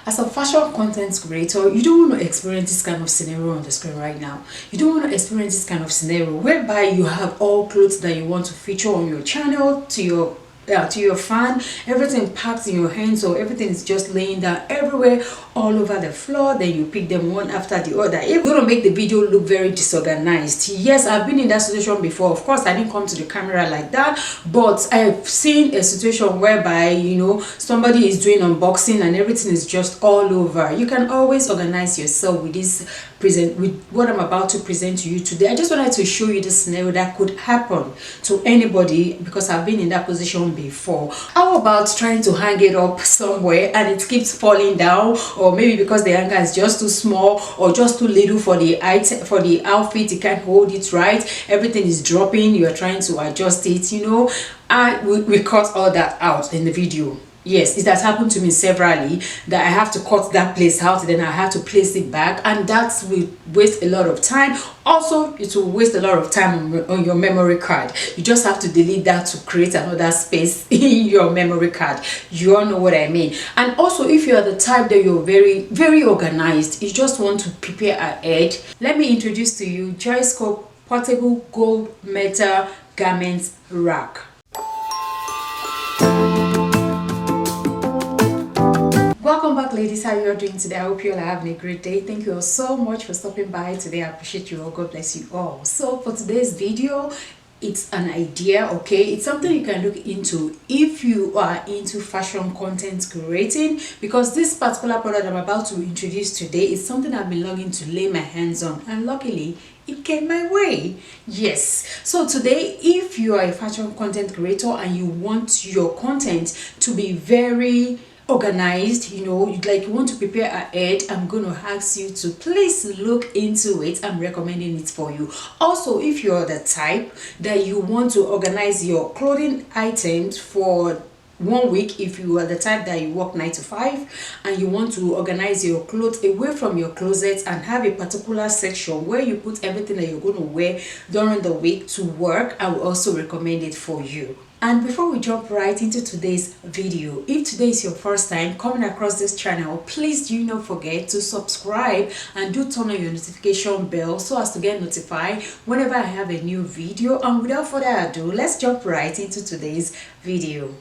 As a fashion content creator, you don't want to experience this kind of scenario on the screen right now. You don't want to experience this kind of scenario whereby you have all clothes that you want to feature on your channel to your fan, everything packed in your hands, so everything is just laying down everywhere, all over the floor. Then you pick them one after the other. It's gonna make the video look very disorganized. Yes, I've been in that situation before. Of course, I didn't come to the camera like that, but I've seen a situation whereby, you know, somebody is doing unboxing and everything is just all over. You can always organize yourself with this with what I'm about to present to you today. I just wanted to show you the scenario that could happen to anybody because I've been in that position before. How about trying to hang it up somewhere and it keeps falling down, or maybe because the hanger is just too small or just too little for the item, for the outfit, you can't hold it right, everything is dropping, you're trying to adjust it, you know. And we cut all that out in the video. Yes, it has happened to me severally that I have to cut that place out, then I have to place it back, and that will waste a lot of time. Also, it will waste a lot of time on your memory card. You just have to delete that to create another space in your memory card. You all know what I mean. And also, if you are the type that you're very organized, you just want to prepare ahead, let me introduce to you JOISCOPE portable gold metal garment rack. Welcome back, ladies. How you all doing today? I hope you all are having a great day. Thank you all so much for stopping by today. I appreciate you all. God bless you all. So for today's video, it's an idea, okay? It's something you can look into if you are into fashion content creating, because this particular product I'm about to introduce today is something I've been longing to lay my hands on, and luckily it came my way. Yes, so today, if you are a fashion content creator and you want your content to be very organized, you know, like you want to prepare ahead, I'm going to ask you to please look into it. I'm recommending it for you. Also, if you're the type that you want to organize your clothing items for 1 week, if you are the type that you work 9 to 5 and you want to organize your clothes away from your closet and have a particular section where you put everything that you're going to wear during the week to work, I will also recommend it for you. And before we jump right into today's video, if today is your first time coming across this channel, please do not forget to subscribe and do turn on your notification bell so as to get notified whenever I have a new video. And without further ado, let's jump right into today's video.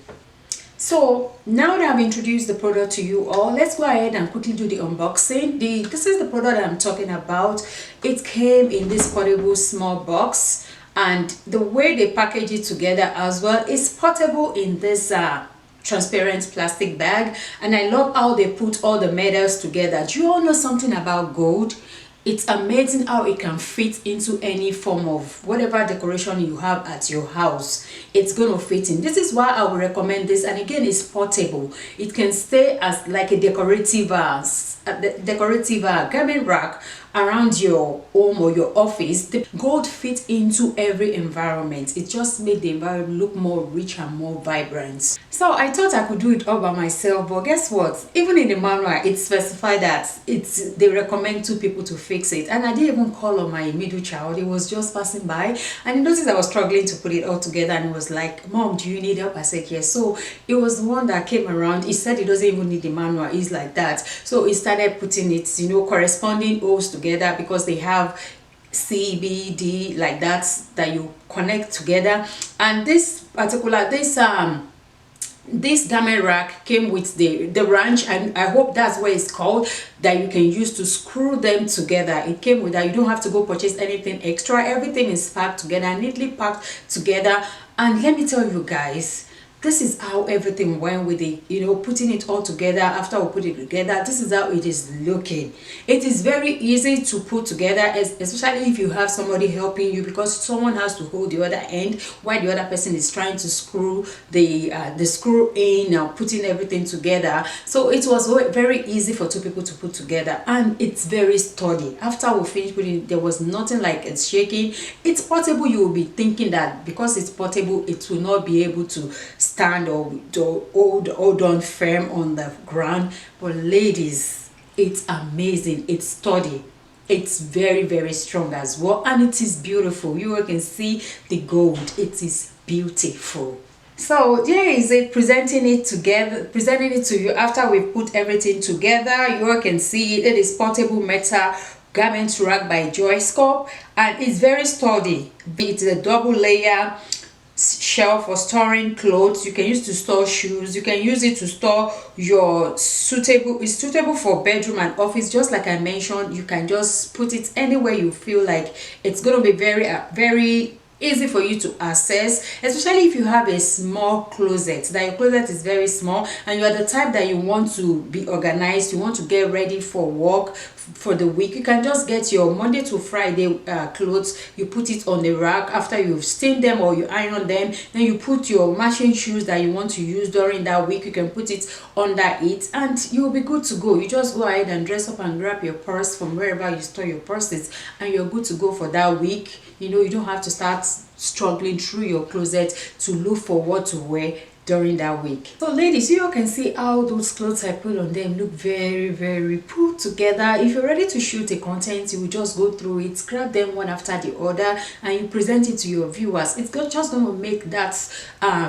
So now that I've introduced the product to you all, let's go ahead and quickly do the unboxing. This is the product that I'm talking about. It came in this portable small box, and the way they package it together as well is portable in this transparent plastic bag. And I love how they put all the metals together. Do you all know something about gold? It's amazing how it can fit into any form of whatever decoration you have at your house. It's going to fit in. This is why I would recommend this. And again, it's portable. It can stay as like a decorative garment rack around your home or your office. The gold fits into every environment. It just makes the environment look more rich and more vibrant. So I thought I could do it all by myself, but guess what? Even in the manual, it specified that they recommend 2 people to fix it. And I didn't even call on my middle child. He was just passing by and he noticed I was struggling to put it all together, and he was like, "Mom, do you need help?" I said yes. So it was the one that came around. He said he doesn't even need the manual. He's like that. So he started putting it, you know, corresponding holes together, because they have C, B, D like that you connect together. And this particular this garment rack came with the wrench, and I hope that's what it's called, that you can use to screw them together. It came with that. You don't have to go purchase anything extra. Everything is packed together, neatly packed together. And let me tell you guys, this is how everything went with it, you know, putting it all together. After we put it together, this is how it is looking. It is very easy to put together, especially if you have somebody helping you, because someone has to hold the other end while the other person is trying to screw the screw in, putting everything together. So it was very easy for 2 people to put together, and it's very sturdy. After we finished putting it, there was nothing like it's shaking. It's portable. You will be thinking that because it's portable, it will not be able to stand or hold on firm on the ground. But ladies, it's amazing. It's sturdy. It's very strong as well, and it is beautiful. You all can see the gold. It is beautiful. So there is it, presenting it together, presenting it to you after we put everything together. You all can see it. It is portable metal garment rack by JOISCOPE, and it's very sturdy. It's a double layer shelf for storing clothes. You can use to store shoes. You can use it to store your suitable. It's suitable for bedroom and office. Just like I mentioned, you can just put it anywhere you feel like. It's going to be very easy for you to access, especially if you have a small closet, that your closet is very small and you are the type that you want to be organized, you want to get ready for work for the week. You can just get your Monday to Friday clothes, you put it on the rack after you've steamed them or you iron them, then you put your matching shoes that you want to use during that week, you can put it under it and you'll be good to go. You just go ahead and dress up and grab your purse from wherever you store your purses and you're good to go for that week. You know, you don't have to start struggling through your closet to look for what to wear during that week. So ladies, you all can see how those clothes I put on them look very put together. If you're ready to shoot a content, you will just go through it, grab them one after the other and you present it to your viewers. It's just going to make that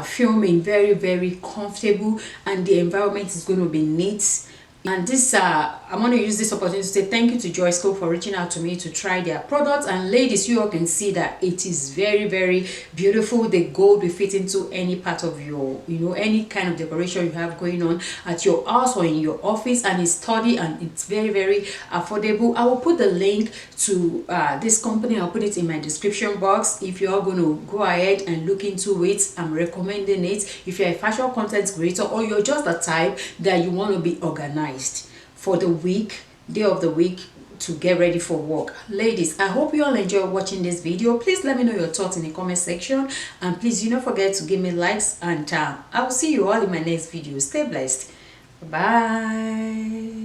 filming very comfortable and the environment is going to be neat. And this I want to use this opportunity to say thank you to JOISCOPE for reaching out to me to try their products. And ladies, you all can see that it is very beautiful. The gold will fit into any part of your, you know, any kind of decoration you have going on at your house or in your office, and it's sturdy and it's very affordable. I will put the link to this company. I'll put it in my description box. If you're going to go ahead and look into it, I'm recommending it. If you're a fashion content creator or you're just the type that you want to be organized for the week, day of the week, to get ready for work. Ladies, I hope you all enjoy watching this video. Please let me know your thoughts in the comment section, and please do not forget to give me likes, and I will see you all in my next video. Stay blessed. Bye.